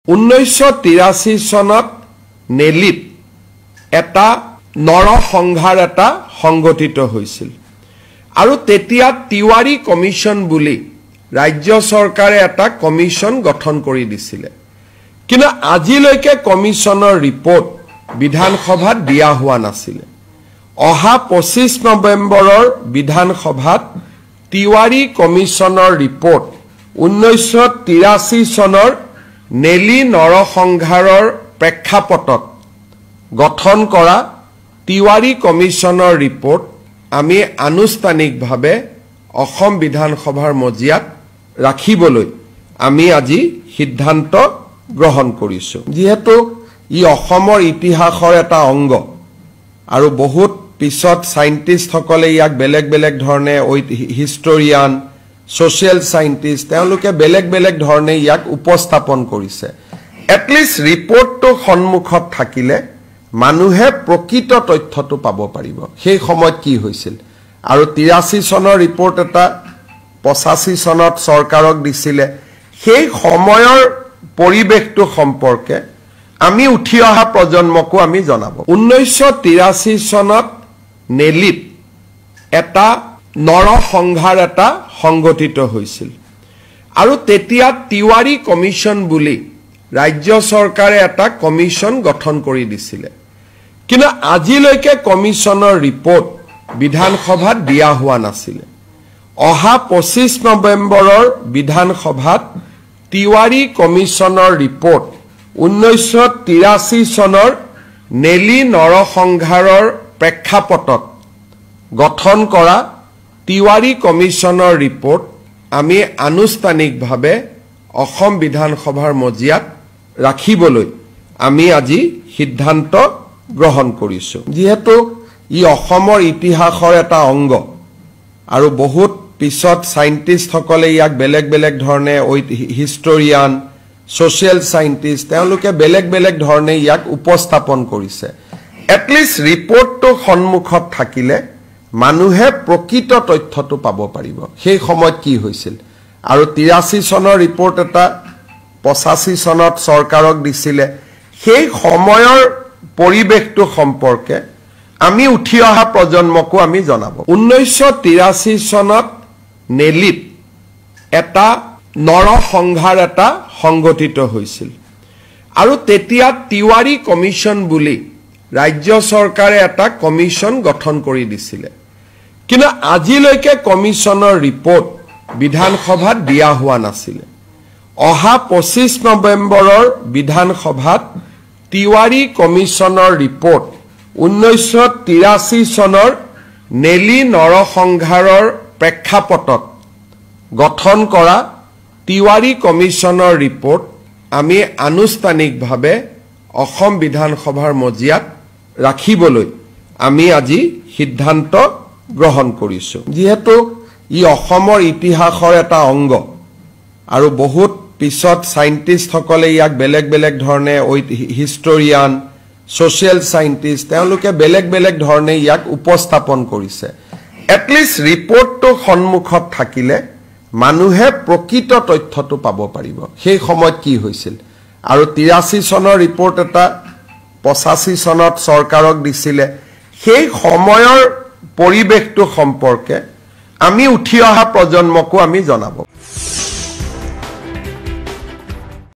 1983 চনত নেলিত এটা নৰসংহাৰ এটা সংগঠিত হৈছিল আৰু তেতিয়া তিৱাৰী কমিশন বুলি ৰাজ্য চৰকাৰে এটা কমিশন গঠন কৰি দিছিল কিন্তু আজিলৈকে কমিশনৰ ৰিপৰ্ট বিধানসভাত দিয়া হোৱা নাছিল অহা 25 নৱেম্বৰৰ বিধানসভাত তিৱাৰী কমিশনৰ ৰিপৰ্ট 1983 চনৰ নেলি নৰসংহাৰৰ প্ৰেক্ষাপটত গঠন কৰা তিৱাৰী কমিশনৰ ৰিপৰ্ট আমি আনুষ্ঠানিকভাৱে অসম বিধানসভাৰ মজিয়াত ৰাখিবলৈ আমি আজি সিদ্ধান্ত গ্ৰহণ কৰিছো যেহেতু ই অসমৰ ইতিহাসৰ এটা অংগ আৰু বহুত পিছত সাইন্টিষ্ট সকলে ইয়াক বেলেগ বেলেগ ধৰণে হিষ্টৰিয়ান সোশিয়াল সাইন্টিষ্ট তেওঁলোকে বেলেগ বেলেগ ধৰণে ইয়াক উপস্থাপন কৰিছে এটলিষ্ট ৰিপৰ্টটো সন্মুখত থাকিলে মানুহে প্ৰকৃত তথ্যটো পাব পাৰিব সেই সময়ত কি হৈছিল আৰু 83 চনৰ ৰিপৰ্ট এটা 85 চনত চৰকাৰক দিছিলে সেই সময়ৰ পৰিবেশটো সম্পৰ্কে আমি উঠি অহা প্ৰজন্মকো আমি জনাব 1983 চনত নেলিত এটা নৰসংহাৰ এটা সংগঠিত হৈছিল আৰু তেতিয়া তিৱাৰী কমিশন বুলি ৰাজ্য চৰকাৰে এটা কমিশন গঠন কৰি দিছিল কিন্তু আজিলৈকে কমিশনৰ ৰিপৰ্ট বিধানসভাত দিয়া হোৱা নাছিল অহা 25 নৱেম্বৰৰ বিধানসভাত তিৱাৰী কমিশনৰ ৰিপৰ্ট 1983 চনৰ নেলি নৰসংহাৰৰ প্ৰেক্ষাপটত গঠন কৰা তিৱাৰী কমিশনৰ ৰিপৰ্ট আমি আনুষ্ঠানিকভাৱে অসম বিধানসভাৰ মজিয়াত ৰাখিবলৈ আমি আজি সিদ্ধান্ত গ্ৰহণ কৰিছো যেহেতু ই অসমৰ ইতিহাসৰ এটা অংগ আৰু বহুত পিছত সাইন্টিষ্ট সকলে ইয়াক বেলেগ বেলেগ ধৰণে হিষ্টৰিয়ান সোশিয়াল সাইন্টিষ্ট তেওঁলোকে বেলেগ বেলেগ ধৰণে ইয়াক উপস্থাপন কৰিছে এটলিষ্ট ৰিপৰ্টটো সন্মুখত থাকিলে মানুহে প্ৰকৃত তথ্যটো পাব পাৰিব সেই সময়ত কি হৈছিল আৰু 83 চনৰ ৰিপৰ্ট এটা 85 চনত চৰকাৰক দিছিলে সেই সময়ৰ পৰিবেশটো সম্পৰ্কে আমি উঠি অহা প্ৰজন্মকো আমি জনাব 1983 চনত নেলিত এটা নৰসংহাৰ এটা সংগঠিত হৈছিল আৰু তেতিয়া তিৱাৰী কমিশন বুলি ৰাজ্য চৰকাৰে এটা কমিশন গঠন কৰি দিছিল কিন্তু আজিলৈকে কমিশনৰ ৰিপৰ্ট বিধানসভাত দিয়া হোৱা নাছিল অহা 25 নৱেম্বৰৰ বিধানসভাত তিৱাৰী কমিশনৰ ৰিপৰ্ট 1983 চনৰ নেলি নৰসংহাৰৰ প্ৰেক্ষাপটত গঠন কৰা তিৱাৰী কমিশনৰ ৰিপৰ্ট আমি আনুষ্ঠানিকভাৱে অসম বিধানসভাৰ মজিয়াত ৰাখিবলৈ আমি আজি সিদ্ধান্ত গ্ৰহণ কৰিছো যেহেতু ই অসমৰ ইতিহাসৰ এটা অংগ আৰু বহুত পিছত সাইন্টিষ্ট সকলে ইয়াক বেলেগ বেলেগ ধৰণে হিষ্টৰিয়ান সোশিয়াল সাইন্টিষ্ট তেওঁলোকে বেলেগ বেলেগ ধৰণে ইয়াক উপস্থাপন কৰিছে এটলিষ্ট ৰিপৰ্টটো সন্মুখত থাকিলে মানুহে প্ৰকৃত তথ্যটো পাব পাৰিব সেই সময়ত কি হৈছিল আৰু 83 চনৰ ৰিপৰ্ট এটা 85 চনত চৰকাৰক দিছিলে সেই সময়ৰ পৰিবেশটো সম্পৰ্কে আমি উঠি অহা প্ৰজন্মকো আমি জনাব